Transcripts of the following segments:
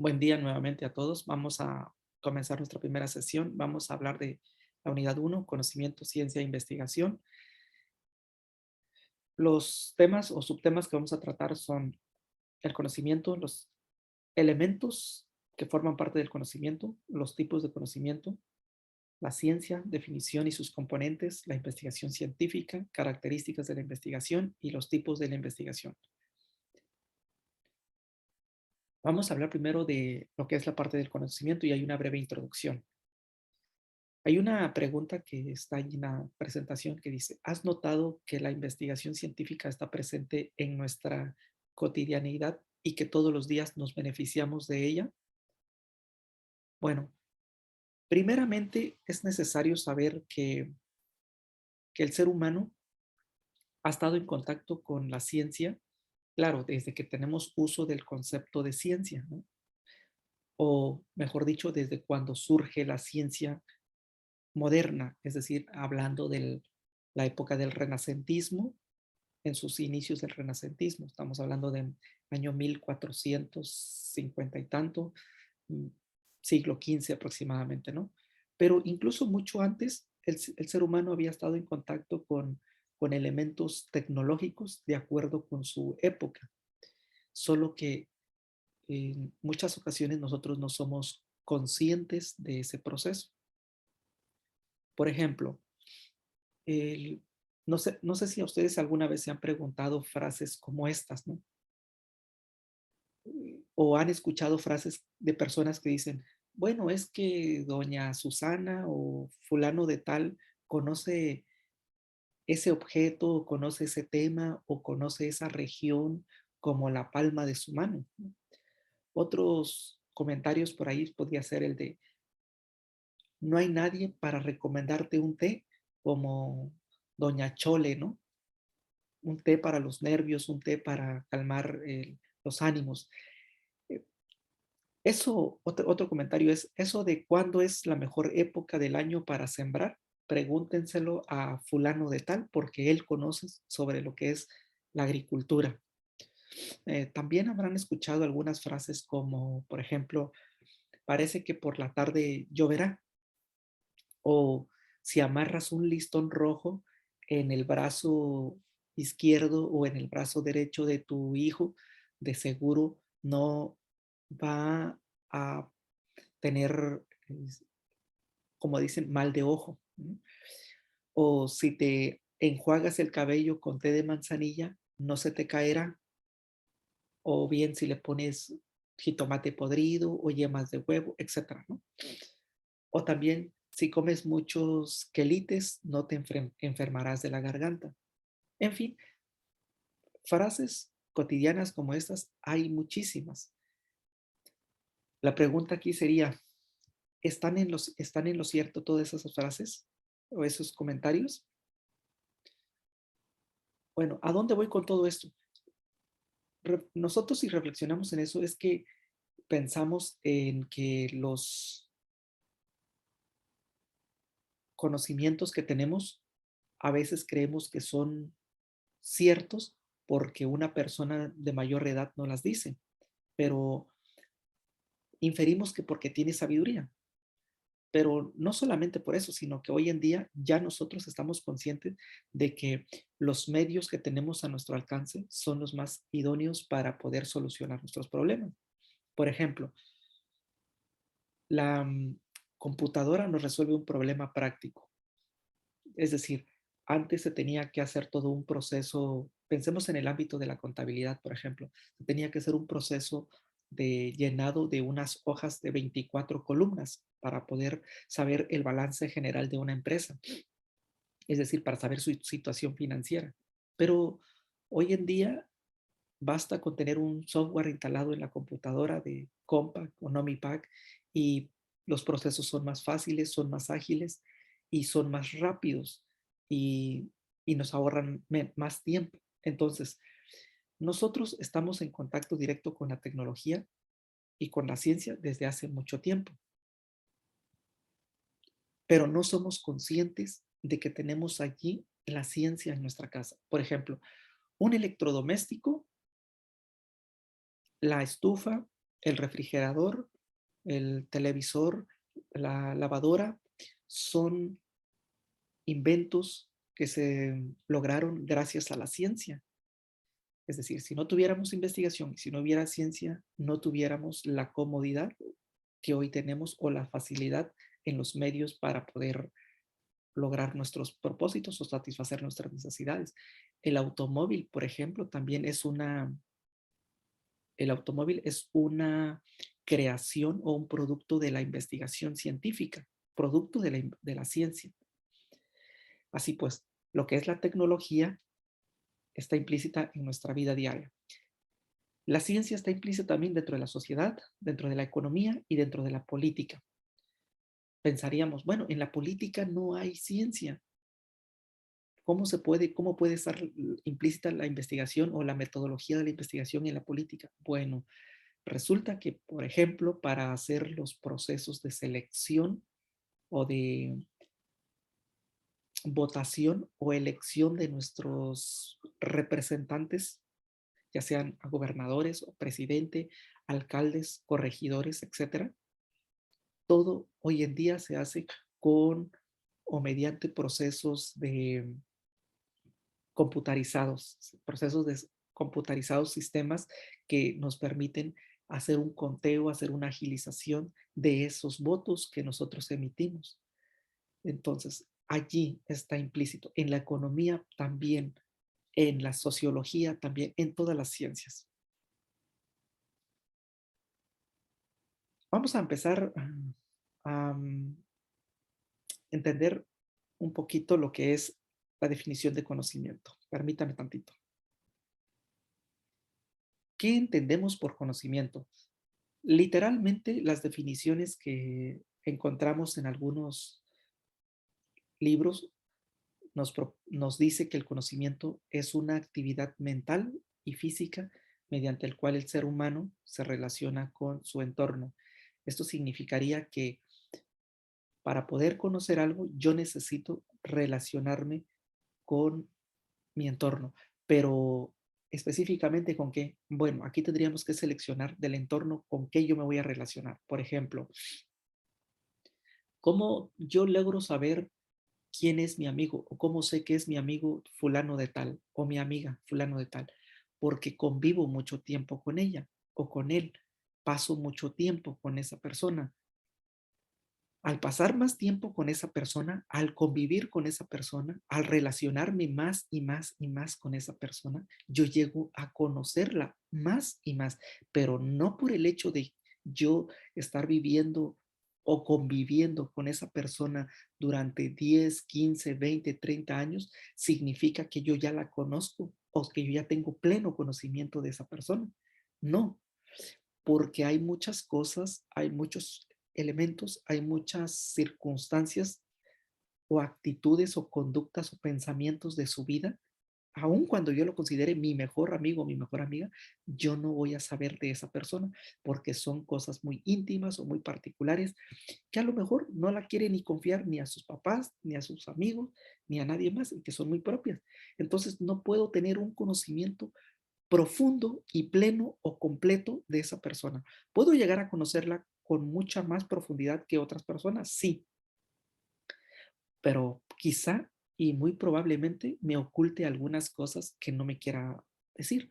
Buen día nuevamente a todos. Vamos a comenzar nuestra primera sesión. Vamos a hablar de la unidad uno, conocimiento, ciencia e investigación. Los temas o subtemas que vamos a tratar son el conocimiento, los elementos que forman parte del conocimiento, los tipos de conocimiento, la ciencia, definición y sus componentes, la investigación científica, características de la investigación y los tipos de la investigación. Vamos a hablar primero de lo que es la parte del conocimiento y hay una breve introducción. Hay una pregunta que está ahí en la presentación que dice, ¿has notado que la investigación científica está presente en nuestra cotidianidad y que todos los días nos beneficiamos de ella? Bueno, primeramente es necesario saber que el ser humano ha estado en contacto con la ciencia, claro, desde que tenemos uso del concepto de ciencia, ¿no? O mejor dicho, desde cuando surge la ciencia moderna, es decir, hablando de la época del renacentismo, en sus inicios del renacentismo. Estamos hablando del año 1450 y tanto, mm, siglo XV aproximadamente, ¿no? Pero incluso mucho antes, el ser humano había estado en contacto con elementos tecnológicos de acuerdo con su época, solo que en muchas ocasiones nosotros no somos conscientes de ese proceso. Por ejemplo, el, no sé si a ustedes alguna vez se han preguntado frases como estas, ¿no? O han escuchado frases de personas que dicen, bueno, es que doña Susana o fulano de tal conoce ese objeto, o conoce ese tema o conoce esa región como la palma de su mano, ¿no? Otros comentarios por ahí podría ser el de, no hay nadie para recomendarte un té como doña Chole, ¿no? Un té para los nervios, un té para calmar los ánimos. Eh, Eso, otro comentario es, eso de cuándo es la mejor época del año para sembrar, pregúntenselo a fulano de tal, porque él conoce sobre lo que es la agricultura. También habrán escuchado algunas frases como, por ejemplo, parece que por la tarde lloverá, o si amarras un listón rojo en el brazo izquierdo o en el brazo derecho de tu hijo, de seguro no va a tener, como dicen, mal de ojo, ¿no? O si te enjuagas el cabello con té de manzanilla, no se te caerá. O bien si le pones jitomate podrido o yemas de huevo, etcétera, ¿no? O también si comes muchos quelites, no te enfermarás de la garganta. En fin, frases cotidianas como estas hay muchísimas. La pregunta aquí sería, ¿están en lo cierto todas esas frases o esos comentarios? Bueno, ¿a dónde voy con todo esto? Nosotros si reflexionamos en eso es que pensamos en que los conocimientos que tenemos a veces creemos que son ciertos porque una persona de mayor edad no las dice, pero inferimos que porque tiene sabiduría. Pero no solamente por eso, sino que hoy en día ya nosotros estamos conscientes de que los medios que tenemos a nuestro alcance son los más idóneos para poder solucionar nuestros problemas. Por ejemplo, la computadora nos resuelve un problema práctico. Es decir, antes se tenía que hacer todo un proceso, pensemos en el ámbito de la contabilidad, por ejemplo, se tenía que hacer un proceso de llenado de unas hojas de 24 columnas para poder saber el balance general de una empresa, es decir, para saber su situación financiera. Pero hoy en día basta con tener un software instalado en la computadora de Compaq o Nomipack y los procesos son más fáciles, son más ágiles y son más rápidos y, y nos ahorran más tiempo. Entonces, nosotros estamos en contacto directo con la tecnología y con la ciencia desde hace mucho tiempo, pero no somos conscientes de que tenemos allí la ciencia en nuestra casa. Por ejemplo, un electrodoméstico, la estufa, El refrigerador, el televisor, la lavadora son inventos que se lograron gracias a la ciencia. Es decir, si no tuviéramos investigación, si no hubiera ciencia, no tuviéramos la comodidad que hoy tenemos o la facilidad en los medios para poder lograr nuestros propósitos o satisfacer nuestras necesidades. El automóvil, por ejemplo, también es el automóvil es una creación o un producto de la investigación científica, producto de la ciencia. Así pues, lo que es la tecnología está implícita en nuestra vida diaria. La ciencia está implícita también dentro de la sociedad, dentro de la economía y dentro de la política. Pensaríamos, bueno, en la política no hay ciencia. Cómo puede estar implícita la investigación o la metodología de la investigación en la política? Bueno, resulta que, por ejemplo, para hacer los procesos de selección o de votación o elección de nuestros representantes, ya sean a gobernadores o presidente, alcaldes, corregidores, etcétera, todo hoy en día se hace con o mediante procesos de computarizados, procesos de computarizados, sistemas que nos permiten hacer un conteo, hacer una agilización de esos votos que nosotros emitimos. Entonces, allí está implícito, en la economía también, en la sociología también, en todas las ciencias. Vamos a empezar a entender un poquito lo que es la definición de conocimiento. Permítame tantito. ¿Qué entendemos por conocimiento? Literalmente, las definiciones que encontramos en algunos libros nos dice que el conocimiento es una actividad mental y física mediante el cual el ser humano se relaciona con su entorno. Esto significaría que para poder conocer algo, yo necesito relacionarme con mi entorno, pero específicamente con qué. Bueno, aquí tendríamos que seleccionar del entorno con qué yo me voy a relacionar. Por ejemplo, ¿cómo yo logro saber quién es mi amigo o cómo sé que es mi amigo fulano de tal o mi amiga fulano de tal? Porque convivo mucho tiempo con ella o con él, paso mucho tiempo con esa persona. Al pasar más tiempo con esa persona, al convivir con esa persona, al relacionarme más y más y más con esa persona, yo llego a conocerla más y más, pero no por el hecho de yo estar viviendo o conviviendo con esa persona durante 10, 15, 20, 30 años, significa que yo ya la conozco o que yo ya tengo pleno conocimiento de esa persona. No, porque hay muchas cosas, hay muchos elementos, hay muchas circunstancias o actitudes o conductas o pensamientos de su vida, aun cuando yo lo considere mi mejor amigo o mi mejor amiga, yo no voy a saber de esa persona porque son cosas muy íntimas o muy particulares que a lo mejor no la quiere ni confiar ni a sus papás, ni a sus amigos, ni a nadie más, y que son muy propias. Entonces no puedo tener un conocimiento profundo y pleno o completo de esa persona. ¿Puedo llegar a conocerla con mucha más profundidad que otras personas? Sí, pero quizá y muy probablemente me oculte algunas cosas que no me quiera decir.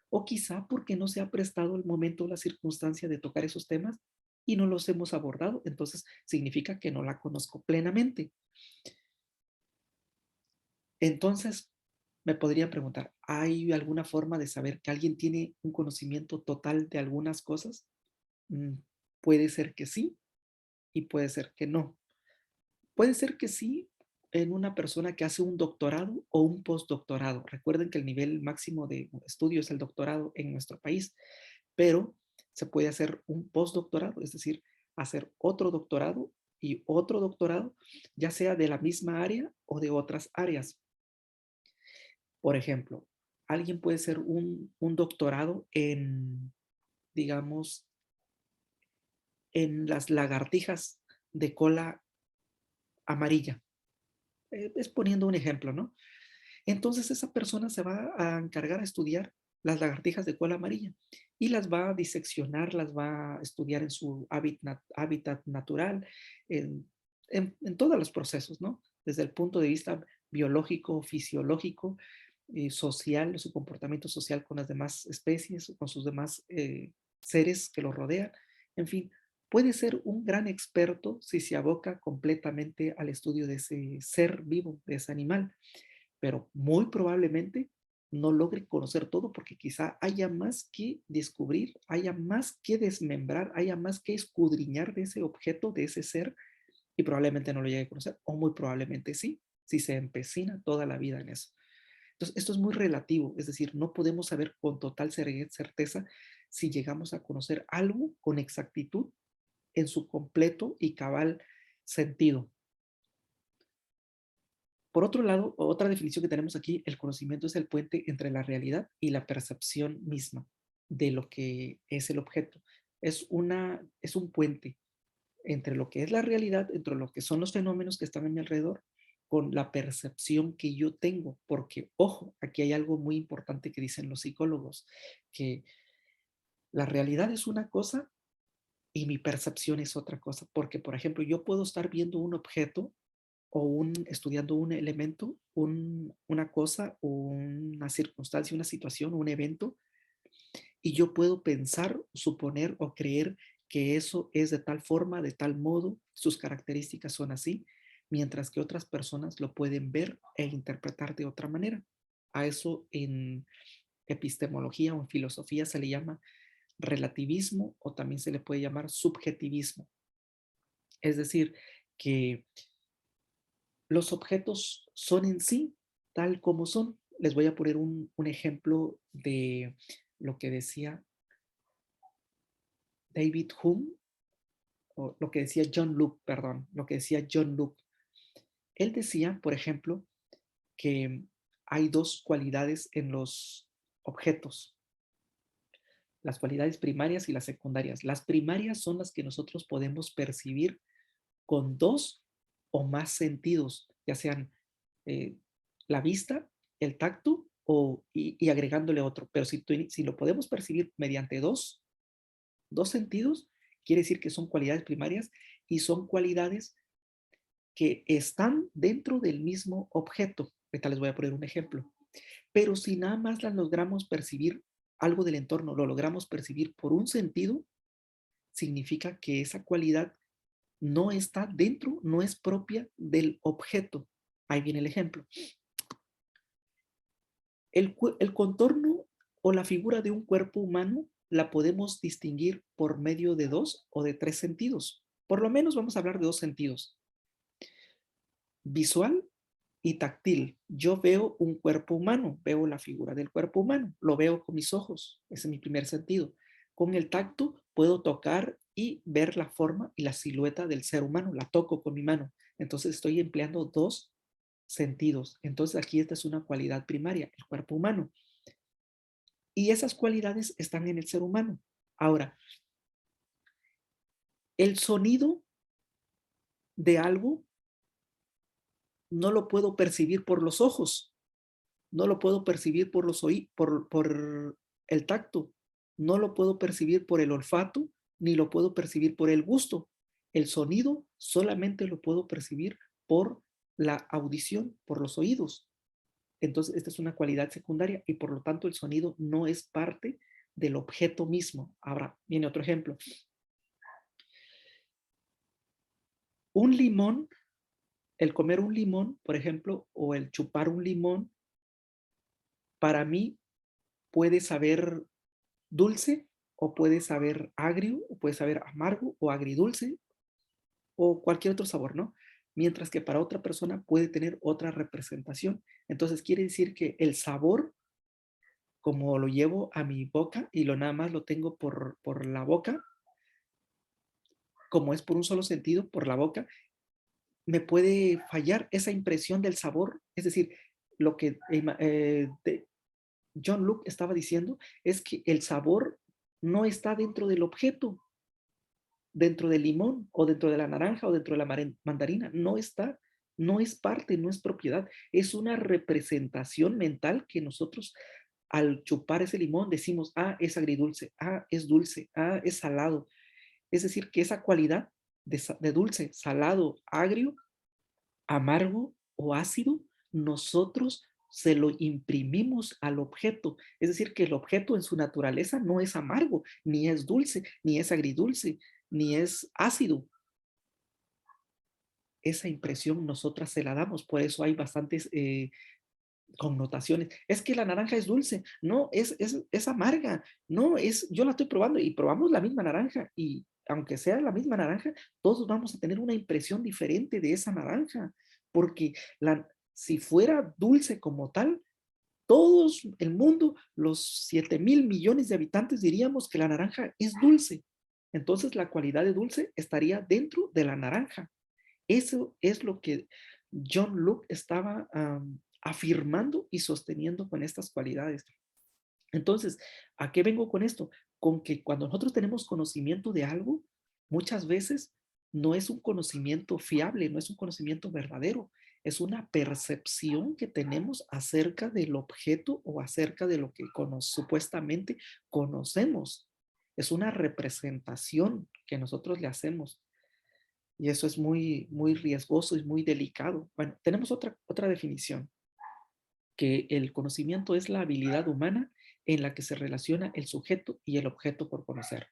O quizá porque no se ha prestado el momento o la circunstancia de tocar esos temas y no los hemos abordado. Entonces significa que no la conozco plenamente. Entonces, me podría preguntar, ¿hay alguna forma de saber que alguien tiene un conocimiento total de algunas cosas? Mm, Puede ser que sí y puede ser que no. Puede ser que sí en una persona que hace un doctorado o un postdoctorado. Recuerden que el nivel máximo de estudio es el doctorado en nuestro país, pero se puede hacer un postdoctorado, es decir, hacer otro doctorado y otro doctorado, ya sea de la misma área o de otras áreas. Por ejemplo, alguien puede ser un doctorado en, digamos, en las lagartijas de cola amarilla. Es poniendo un ejemplo, ¿no? Entonces esa persona se va a encargar a estudiar las lagartijas de cola amarilla y las va a diseccionar, las va a estudiar en su hábitat natural, en todos los procesos, ¿no? Desde el punto de vista biológico, fisiológico, social, su comportamiento social con las demás especies, con sus demás seres que lo rodean. En fin, puede ser un gran experto si se aboca completamente al estudio de ese ser vivo, de ese animal, pero muy probablemente no logre conocer todo porque quizá haya más que descubrir, haya más que desmembrar, haya más que escudriñar de ese objeto, de ese ser, y probablemente no lo llegue a conocer, o muy probablemente sí, si se empecina toda la vida en eso. Entonces, esto es muy relativo, es decir, no podemos saber con total certeza si llegamos a conocer algo con exactitud en su completo y cabal sentido. Por otro lado, otra definición que tenemos aquí, el conocimiento es el puente entre la realidad y la percepción misma de lo que es el objeto. Es un puente entre lo que es la realidad, entre lo que son los fenómenos que están a mi alrededor, con la percepción que yo tengo. Porque, ojo, aquí hay algo muy importante que dicen los psicólogos, que la realidad es una cosa y mi percepción es otra cosa. Porque, por ejemplo, yo puedo estar viendo un objeto o estudiando un elemento, una cosa, una circunstancia, una situación, un evento, y yo puedo pensar, suponer o creer que eso es de tal forma, de tal modo, sus características son así, mientras que otras personas lo pueden ver e interpretar de otra manera. A eso en epistemología o en filosofía se le llama relativismo o también se le puede llamar subjetivismo. Es decir, que los objetos son en sí tal como son. Les voy a poner un ejemplo de lo que decía David Hume, o lo que decía John Locke, perdón, lo que decía John Locke. Él decía, por ejemplo, que hay dos cualidades en los objetos, las cualidades primarias y las secundarias. Las primarias son las que nosotros podemos percibir con dos o más sentidos, ya sean eh, la vista, el tacto y agregándole otro. Pero si lo podemos percibir mediante dos sentidos, quiere decir que son cualidades primarias y son cualidades que están dentro del mismo objeto. Ahorita les voy a poner un ejemplo. Pero si nada más las logramos percibir, algo del entorno lo logramos percibir por un sentido, significa que esa cualidad no está dentro, no es propia del objeto. Ahí viene el ejemplo. El contorno o la figura de un cuerpo humano la podemos distinguir por medio de dos o de tres sentidos. Por lo menos vamos a hablar de dos sentidos: visual y táctil. Yo veo un cuerpo humano, veo la figura del cuerpo humano, lo veo con mis ojos, ese es mi primer sentido. Con el tacto puedo tocar y ver la forma y la silueta del ser humano, la toco con mi mano. Entonces estoy empleando dos sentidos. Entonces aquí esta es una cualidad primaria, el cuerpo humano. Y esas cualidades están en el ser humano. Ahora, el sonido de algo no lo puedo percibir por los ojos, no lo puedo percibir por los oídos, por el tacto, no lo puedo percibir por el olfato, ni lo puedo percibir por el gusto. El sonido solamente lo puedo percibir por la audición, por los oídos. Entonces, esta es una cualidad secundaria y por lo tanto el sonido no es parte del objeto mismo. Ahora, viene otro ejemplo. Un limón, el comer un limón, por ejemplo, o el chupar un limón, para mí puede saber dulce o puede saber agrio o puede saber amargo o agridulce o cualquier otro sabor, ¿no? Mientras que para otra persona puede tener otra representación. Entonces quiere decir que el sabor, como lo llevo a mi boca y lo nada más lo tengo por la boca, como es por un solo sentido, por la boca, me puede fallar esa impresión del sabor. Es decir, lo que John Luke estaba diciendo es que el sabor no está dentro del objeto, dentro del limón o dentro de la naranja o dentro de la mandarina. No está, no es parte, no es propiedad. Es una representación mental que nosotros al chupar ese limón decimos, es agridulce, es dulce, es salado. Es decir, que esa cualidad de dulce, salado, agrio, amargo o ácido, nosotros se lo imprimimos al objeto. Es decir, que el objeto en su naturaleza no es amargo, ni es dulce, ni es agridulce, ni es ácido. Esa impresión nosotras se la damos, por eso hay bastantes connotaciones. Es que la naranja es dulce, no, es amarga, no, yo la estoy probando y probamos la misma naranja y aunque sea la misma naranja, todos vamos a tener una impresión diferente de esa naranja, porque si fuera dulce como tal, todos el mundo, los 7.000 millones de habitantes diríamos que la naranja es dulce. Entonces la cualidad de dulce estaría dentro de la naranja. Eso es lo que John Locke estaba afirmando y sosteniendo con estas cualidades. Entonces, ¿a qué vengo con esto? Con que cuando nosotros tenemos conocimiento de algo, muchas veces no es un conocimiento fiable, no es un conocimiento verdadero, es una percepción que tenemos acerca del objeto o acerca de lo que supuestamente conocemos. Es una representación que nosotros le hacemos. Y eso es muy, muy riesgoso y muy delicado. Bueno, tenemos otra definición, que el conocimiento es la habilidad humana en la que se relaciona el sujeto y el objeto por conocer.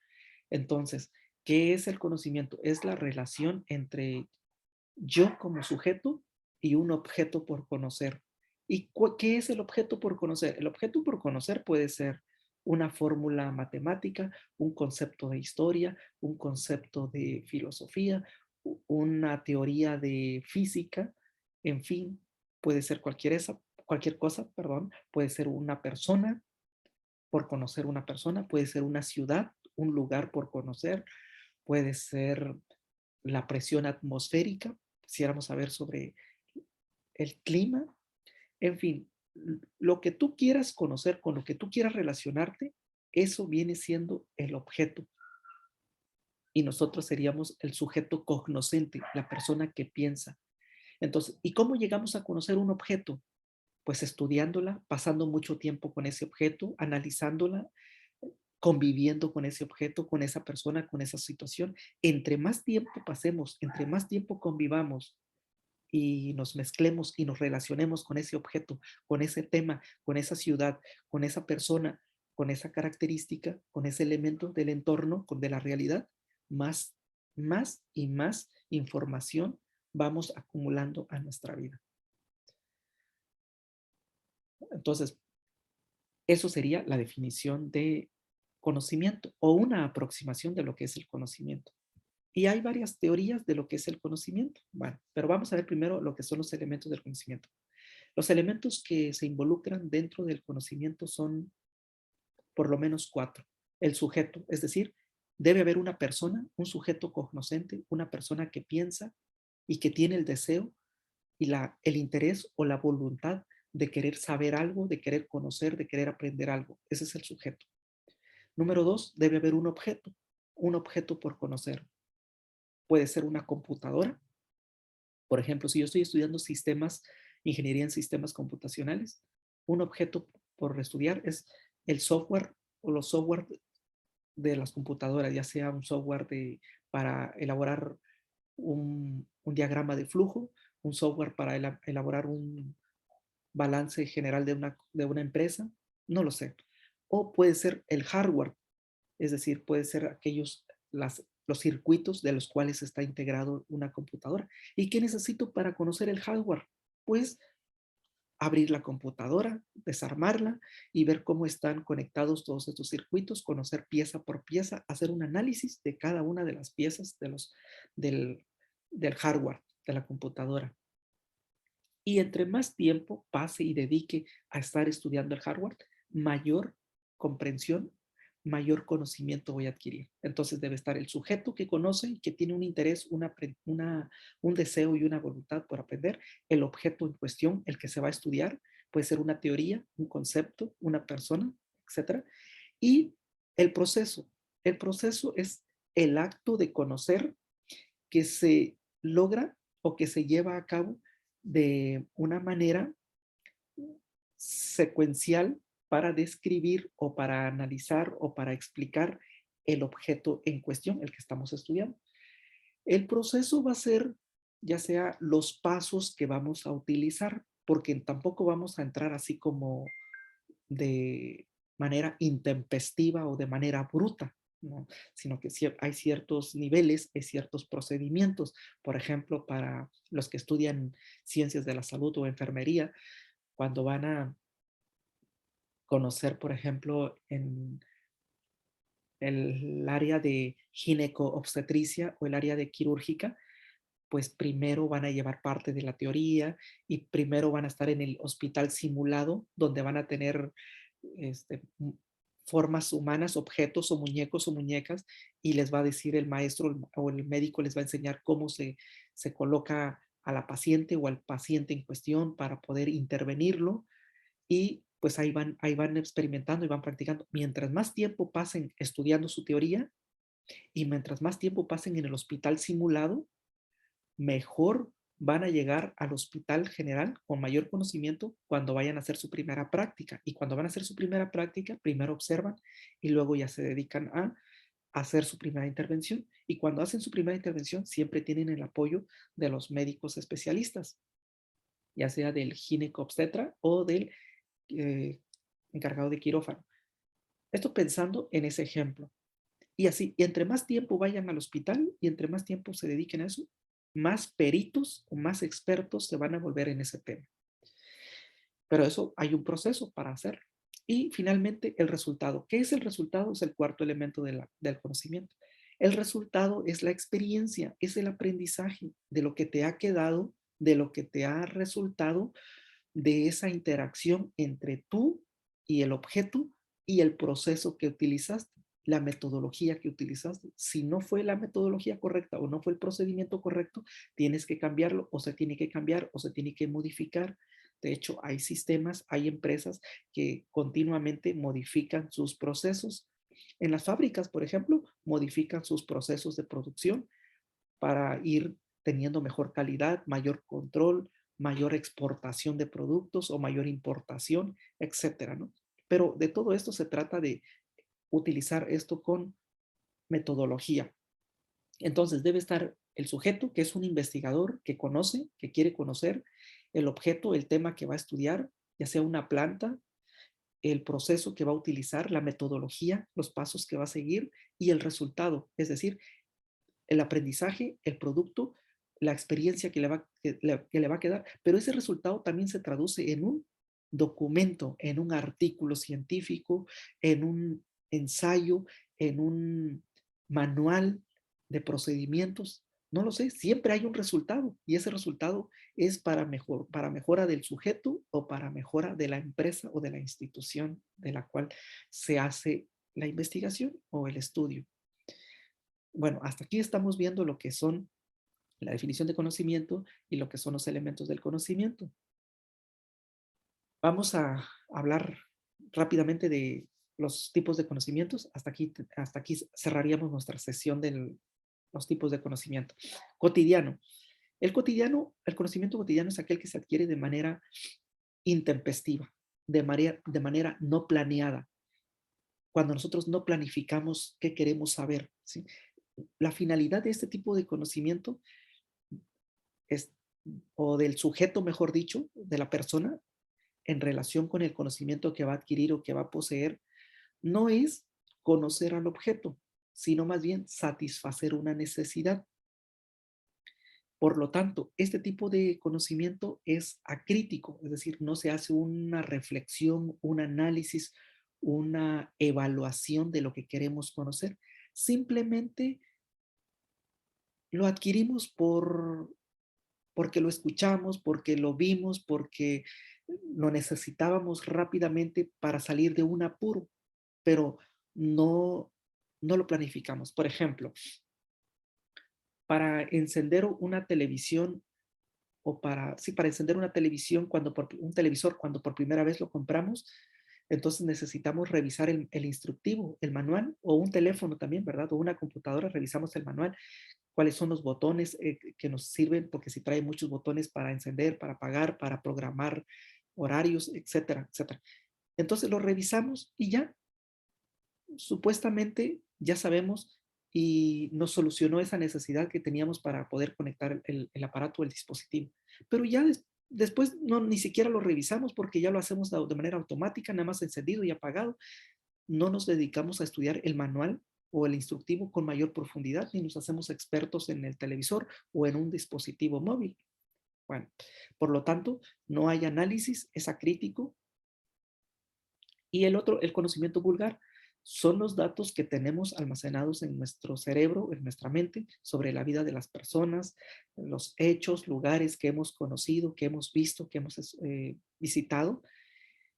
Entonces, ¿qué es el conocimiento? Es la relación entre yo como sujeto y un objeto por conocer. ¿Y qué es el objeto por conocer? El objeto por conocer puede ser una fórmula matemática, un concepto de historia, un concepto de filosofía, una teoría de física, en fin, puede ser cualquier cosa, perdón, puede ser una persona por conocer una persona, puede ser una ciudad, un lugar por conocer, puede ser la presión atmosférica, quisiéramos saber sobre el clima, en fin, lo que tú quieras conocer, con lo que tú quieras relacionarte, eso viene siendo el objeto. Y nosotros seríamos el sujeto cognoscente, la persona que piensa. Entonces, ¿y cómo llegamos a conocer un objeto? Pues estudiándola, pasando mucho tiempo con ese objeto, analizándola, conviviendo con ese objeto, con esa persona, con esa situación. Entre más tiempo pasemos, entre más tiempo convivamos y nos mezclemos y nos relacionemos con ese objeto, con ese tema, con esa ciudad, con esa persona, con esa característica, con ese elemento del entorno, de la realidad, más, más y más información vamos acumulando a nuestra vida. Entonces, eso sería la definición de conocimiento o una aproximación de lo que es el conocimiento. Y hay varias teorías de lo que es el conocimiento. Bueno, pero vamos a ver primero lo que son los elementos del conocimiento. Los elementos que se involucran dentro del conocimiento son por lo menos 4. El sujeto, es decir, debe haber una persona, un sujeto cognoscente, una persona que piensa y que tiene el deseo y el interés o la voluntad de querer saber algo, de querer conocer, de querer aprender algo. Ese es el sujeto. Número 2, debe haber un objeto por conocer. Puede ser una computadora. Por ejemplo, si yo estoy estudiando ingeniería en sistemas computacionales, un objeto por estudiar es el software o los software de las computadoras, ya sea un software para elaborar un diagrama de flujo, un software para elaborar un balance general de una empresa, no lo sé. O puede ser el hardware, es decir, puede ser los circuitos de los cuales está integrado una computadora. ¿Y qué necesito para conocer el hardware? Pues abrir la computadora, desarmarla y ver cómo están conectados todos estos circuitos, conocer pieza por pieza, hacer un análisis de cada una de las piezas del, del hardware de la computadora. Y entre más tiempo pase y dedique a estar estudiando el hardware, mayor comprensión, mayor conocimiento voy a adquirir. Entonces debe estar el sujeto que conoce y que tiene un interés, un deseo y una voluntad por aprender. El objeto en cuestión, el que se va a estudiar, puede ser una teoría, un concepto, una persona, etcétera. Y el proceso. El proceso es el acto de conocer que se logra o que se lleva a cabo de una manera secuencial para describir o para analizar o para explicar el objeto en cuestión, el que estamos estudiando. El proceso va a ser ya sea los pasos que vamos a utilizar, porque tampoco vamos a entrar así como de manera intempestiva o de manera bruta, ¿no? Sino que hay ciertos niveles, hay ciertos procedimientos. Por ejemplo, para los que estudian ciencias de la salud o enfermería, cuando van a conocer, por ejemplo, en el área de gineco-obstetricia o el área de quirúrgica, pues primero van a llevar parte de la teoría y primero van a estar en el hospital simulado, donde van a tener este, formas humanas, objetos o muñecos o muñecas, y les va a decir el maestro o el médico les va a enseñar cómo se coloca a la paciente o al paciente en cuestión para poder intervenirlo y pues ahí van experimentando y van practicando. Mientras más tiempo pasen estudiando su teoría y mientras más tiempo pasen en el hospital simulado, mejor van a llegar al hospital general con mayor conocimiento cuando vayan a hacer su primera práctica. Y cuando van a hacer su primera práctica, primero observan y luego ya se dedican a hacer su primera intervención. Y cuando hacen su primera intervención, siempre tienen el apoyo de los médicos especialistas, ya sea del gineco-obstetra o del eh, encargado de quirófano. Esto pensando en ese ejemplo. Y así, y entre más tiempo vayan al hospital y entre más tiempo se dediquen a eso, más peritos o más expertos se van a volver en ese tema. Pero eso hay un proceso para hacerlo. Y finalmente el resultado. ¿Qué es el resultado? Es el cuarto elemento del conocimiento. El resultado es la experiencia, es el aprendizaje de lo que te ha quedado, de lo que te ha resultado de esa interacción entre tú y el objeto y el proceso que utilizaste, la metodología que utilizaste. Si no fue la metodología correcta o no fue el procedimiento correcto, tienes que cambiarlo o se tiene que cambiar o se tiene que modificar. De hecho, hay sistemas, hay empresas que continuamente modifican sus procesos. En las fábricas, por ejemplo, modifican sus procesos de producción para ir teniendo mejor calidad, mayor control, mayor exportación de productos o mayor importación, etcétera, ¿no? Pero de todo esto se trata de utilizar esto con metodología. Entonces debe estar el sujeto, que es un investigador que conoce, que quiere conocer el objeto, el tema que va a estudiar, ya sea una planta, el proceso que va a utilizar, la metodología, los pasos que va a seguir y el resultado, es decir, el aprendizaje, el producto, la experiencia que le va a quedar, pero ese resultado también se traduce en un documento, en un artículo científico, en un ensayo, en un manual de procedimientos. No lo sé, siempre hay un resultado y ese resultado es para mejora del sujeto o para mejora de la empresa o de la institución de la cual se hace la investigación o el estudio. Bueno, hasta aquí estamos viendo lo que son la definición de conocimiento y lo que son los elementos del conocimiento. Vamos a hablar rápidamente de los tipos de conocimientos. Hasta aquí cerraríamos nuestra sesión de los tipos de conocimiento. Cotidiano. El conocimiento cotidiano es aquel que se adquiere de manera intempestiva, de manera no planeada, cuando nosotros no planificamos qué queremos saber, ¿sí? La finalidad de este tipo de conocimiento es, o del sujeto, mejor dicho, de la persona, en relación con el conocimiento que va a adquirir o que va a poseer, no es conocer al objeto, sino más bien satisfacer una necesidad. Por lo tanto, este tipo de conocimiento es acrítico, es decir, no se hace una reflexión, un análisis, una evaluación de lo que queremos conocer. Simplemente lo adquirimos porque lo escuchamos, porque lo vimos, porque lo necesitábamos rápidamente para salir de un apuro, pero no, no lo planificamos. Por ejemplo, para encender una televisión o para encender una televisión un televisor cuando por primera vez lo compramos, entonces necesitamos revisar el instructivo, el manual o un teléfono también, ¿verdad? O una computadora, revisamos el manual, cuáles son los botones que nos sirven, porque si trae muchos botones para encender, para apagar, para programar horarios, etcétera, etcétera. Entonces lo revisamos y ya, supuestamente ya sabemos y nos solucionó esa necesidad que teníamos para poder conectar el aparato o el dispositivo. Pero ya después no, ni siquiera lo revisamos porque ya lo hacemos de manera automática, nada más encendido y apagado. No nos dedicamos a estudiar el manual o el instructivo con mayor profundidad, ni nos hacemos expertos en el televisor o en un dispositivo móvil. Bueno, por lo tanto, no hay análisis, es acrítico. Y el otro, el conocimiento vulgar, son los datos que tenemos almacenados en nuestro cerebro, en nuestra mente, sobre la vida de las personas, los hechos, lugares que hemos conocido, que hemos visto, que hemos visitado.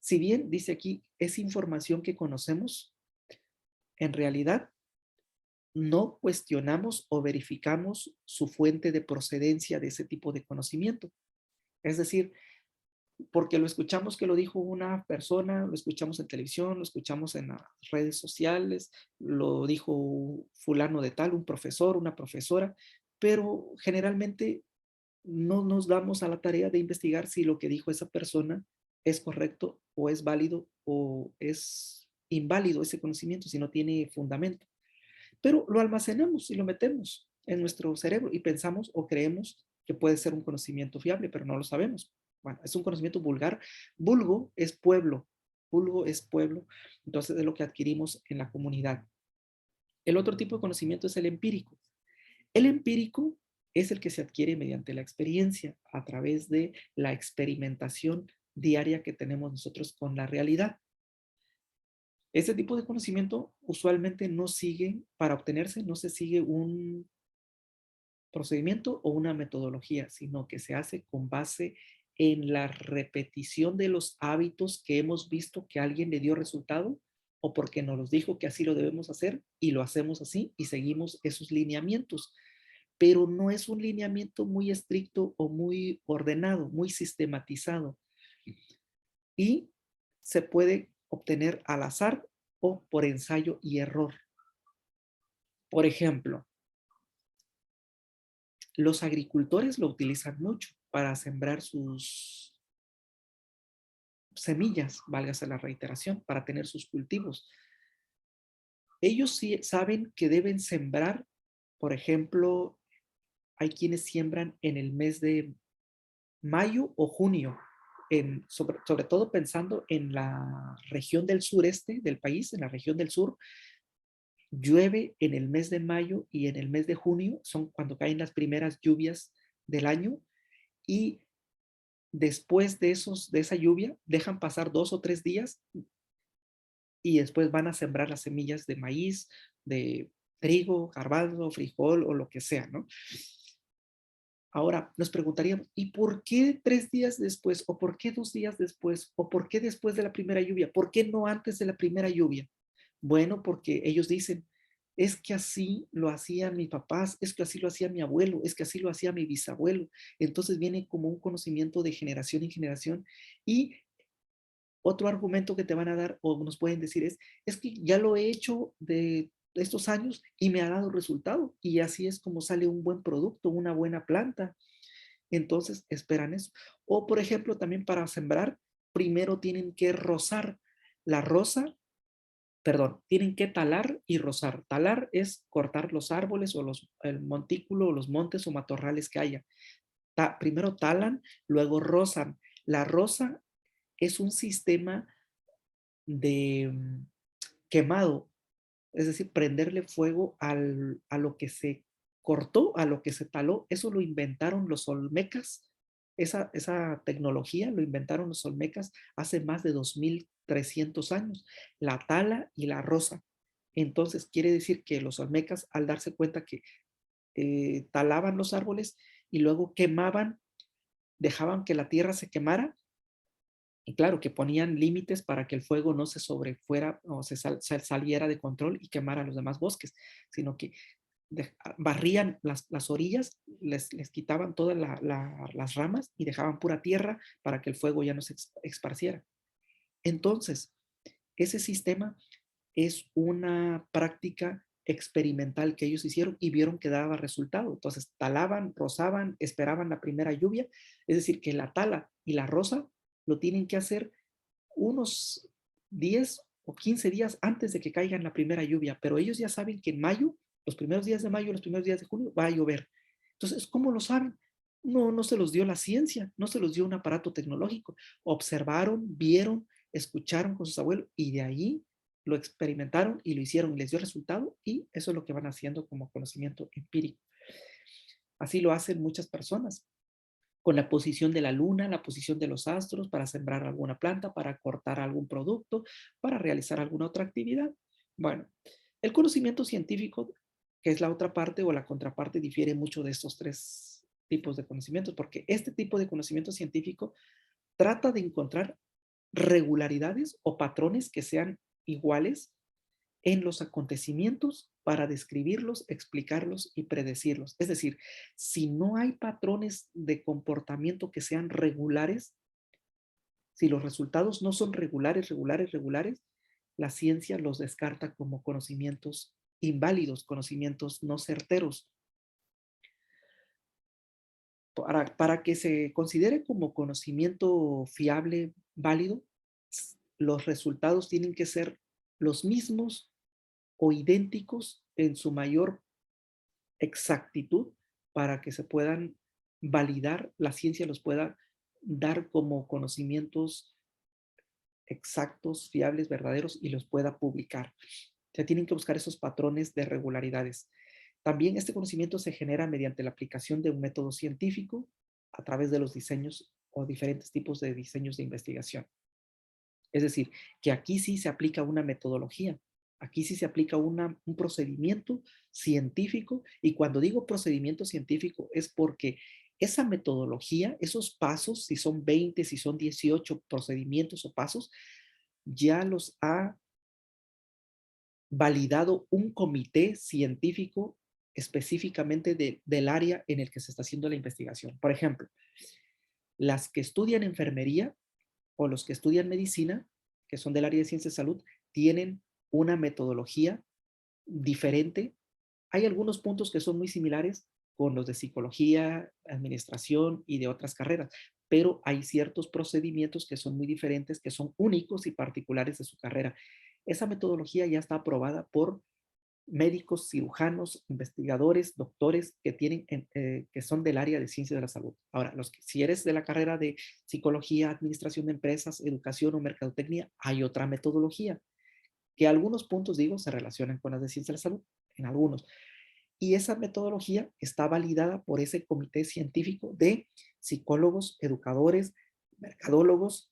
Si bien dice aquí, es información que conocemos, en realidad no cuestionamos o verificamos su fuente de procedencia de ese tipo de conocimiento. Es decir, porque lo escuchamos que lo dijo una persona, lo escuchamos en televisión, lo escuchamos en las redes sociales, lo dijo fulano de tal, un profesor, una profesora, pero generalmente no nos damos a la tarea de investigar si lo que dijo esa persona es correcto o es válido o es inválido ese conocimiento si no tiene fundamento. Pero lo almacenamos y lo metemos en nuestro cerebro y pensamos o creemos que puede ser un conocimiento fiable, pero no lo sabemos. Bueno, es un conocimiento vulgar. Vulgo es pueblo, entonces es lo que adquirimos en la comunidad. El otro tipo de conocimiento es el empírico. El empírico es el que se adquiere mediante la experiencia, a través de la experimentación diaria que tenemos nosotros con la realidad. Ese tipo de conocimiento usualmente no sigue, para obtenerse, no se sigue un procedimiento o una metodología, sino que se hace con base en la repetición de los hábitos que hemos visto que alguien le dio resultado o porque nos los dijo que así lo debemos hacer y lo hacemos así y seguimos esos lineamientos. Pero no es un lineamiento muy estricto o muy ordenado, muy sistematizado. Y se puede obtener al azar o por ensayo y error. Por ejemplo, los agricultores lo utilizan mucho para sembrar sus semillas, válgase la reiteración, para tener sus cultivos. Ellos sí saben que deben sembrar, por ejemplo, hay quienes siembran en el mes de mayo o junio, sobre todo pensando en la región del sureste del país, en la región del sur, llueve en el mes de mayo y en el mes de junio, son cuando caen las primeras lluvias del año, y después de esa lluvia, dejan pasar 2 o 3 días y después van a sembrar las semillas de maíz, de trigo, garbanzo, frijol o lo que sea, ¿no? Ahora nos preguntaríamos, ¿y por qué 3 días después? ¿O por qué 2 días después? ¿O por qué después de la primera lluvia? ¿Por qué no antes de la primera lluvia? Bueno, porque ellos dicen, es que así lo hacían mis papás, es que así lo hacía mi abuelo, es que así lo hacía mi bisabuelo. Entonces viene como un conocimiento de generación en generación. Y otro argumento que te van a dar o nos pueden decir es que ya lo he hecho de estos años y me ha dado resultado. Y así es como sale un buen producto, una buena planta. Entonces esperan eso. O por ejemplo, también para sembrar, primero tienen que rozar. La roza, perdón, tienen que talar y rozar. Talar es cortar los árboles o el montículo o los montes o matorrales que haya. Primero talan, luego rozan. La roza es un sistema de quemado, es decir, prenderle fuego a lo que se cortó, a lo que se taló. Eso lo inventaron los olmecas. Esa tecnología lo inventaron los olmecas hace más de 2300 años. La tala y la roza. Entonces quiere decir que los olmecas, al darse cuenta que talaban los árboles y luego quemaban, dejaban que la tierra se quemara, y claro, que ponían límites para que el fuego no se sobrefuera o se saliera de control y quemara los demás bosques, sino que barrían las orillas, les quitaban todas las ramas y dejaban pura tierra para que el fuego ya no se esparciera. Entonces, ese sistema es una práctica experimental que ellos hicieron y vieron que daba resultado. Entonces, talaban, rozaban, esperaban la primera lluvia, es decir, que la tala y la roza lo tienen que hacer unos 10 o 15 días antes de que caiga la primera lluvia, pero ellos ya saben que en mayo, los primeros días de mayo, los primeros días de junio, va a llover. Entonces, ¿cómo lo saben? No, no se los dio la ciencia, no se los dio un aparato tecnológico. Observaron, vieron, escucharon con sus abuelos y de ahí lo experimentaron y lo hicieron y les dio resultado y eso es lo que van haciendo como conocimiento empírico. Así lo hacen muchas personas con la posición de la luna, la posición de los astros para sembrar alguna planta, para cortar algún producto, para realizar alguna otra actividad. Bueno, el conocimiento científico, que es la otra parte o la contraparte, difiere mucho de estos tres tipos de conocimientos, porque este tipo de conocimiento científico trata de encontrar regularidades o patrones que sean iguales en los acontecimientos para describirlos, explicarlos y predecirlos. Es decir, si no hay patrones de comportamiento que sean regulares, si los resultados no son regulares, la ciencia los descarta como conocimientos inválidos, conocimientos no certeros. Para que se considere como conocimiento fiable, válido, los resultados tienen que ser los mismos o idénticos en su mayor exactitud para que se puedan validar, la ciencia los pueda dar como conocimientos exactos, fiables, verdaderos y los pueda publicar. O sea, tienen que buscar esos patrones de regularidades. También este conocimiento se genera mediante la aplicación de un método científico a través de los diseños o diferentes tipos de diseños de investigación. Es decir, que aquí sí se aplica una metodología, aquí sí se aplica un procedimiento científico y cuando digo procedimiento científico es porque esa metodología, esos pasos, si son 20, si son 18 procedimientos o pasos, ya los ha validado un comité científico específicamente del área en el que se está haciendo la investigación. Por ejemplo, las que estudian enfermería o los que estudian medicina, que son del área de ciencia de salud, tienen una metodología diferente. Hay algunos puntos que son muy similares con los de psicología, administración y de otras carreras, pero hay ciertos procedimientos que son muy diferentes, que son únicos y particulares de su carrera. Esa metodología ya está aprobada por médicos, cirujanos, investigadores, doctores que tienen, que son del área de ciencia de la salud. Ahora, si eres de la carrera de psicología, administración de empresas, educación o mercadotecnia, hay otra metodología que algunos puntos, digo, se relacionan con las de ciencia de la salud, en algunos. Y esa metodología está validada por ese comité científico de psicólogos, educadores, mercadólogos,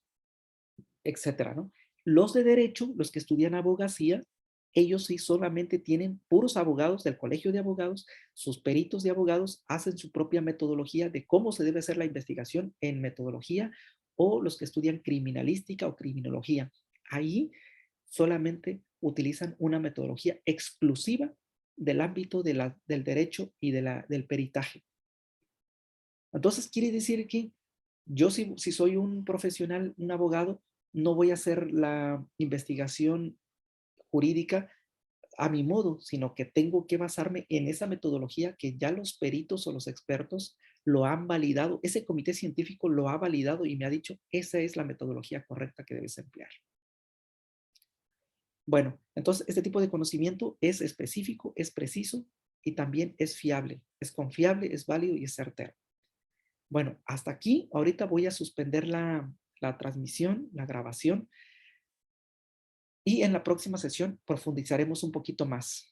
etcétera, ¿no? Los de derecho, los que estudian abogacía, ellos sí solamente tienen puros abogados del colegio de abogados, sus peritos de abogados hacen su propia metodología de cómo se debe hacer la investigación en metodología o los que estudian criminalística o criminología. Ahí solamente utilizan una metodología exclusiva del ámbito del derecho y del peritaje. Entonces quiere decir que yo si soy un profesional, un abogado, no voy a hacer la investigación jurídica a mi modo, sino que tengo que basarme en esa metodología que ya los peritos o los expertos lo han validado. Ese comité científico lo ha validado y me ha dicho, esa es la metodología correcta que debes emplear. Bueno, entonces este tipo de conocimiento es específico, es preciso y también es fiable, es confiable, es válido y es certero. Bueno, hasta aquí. Ahorita voy a suspender la transmisión, la grabación, y en la próxima sesión profundizaremos un poquito más.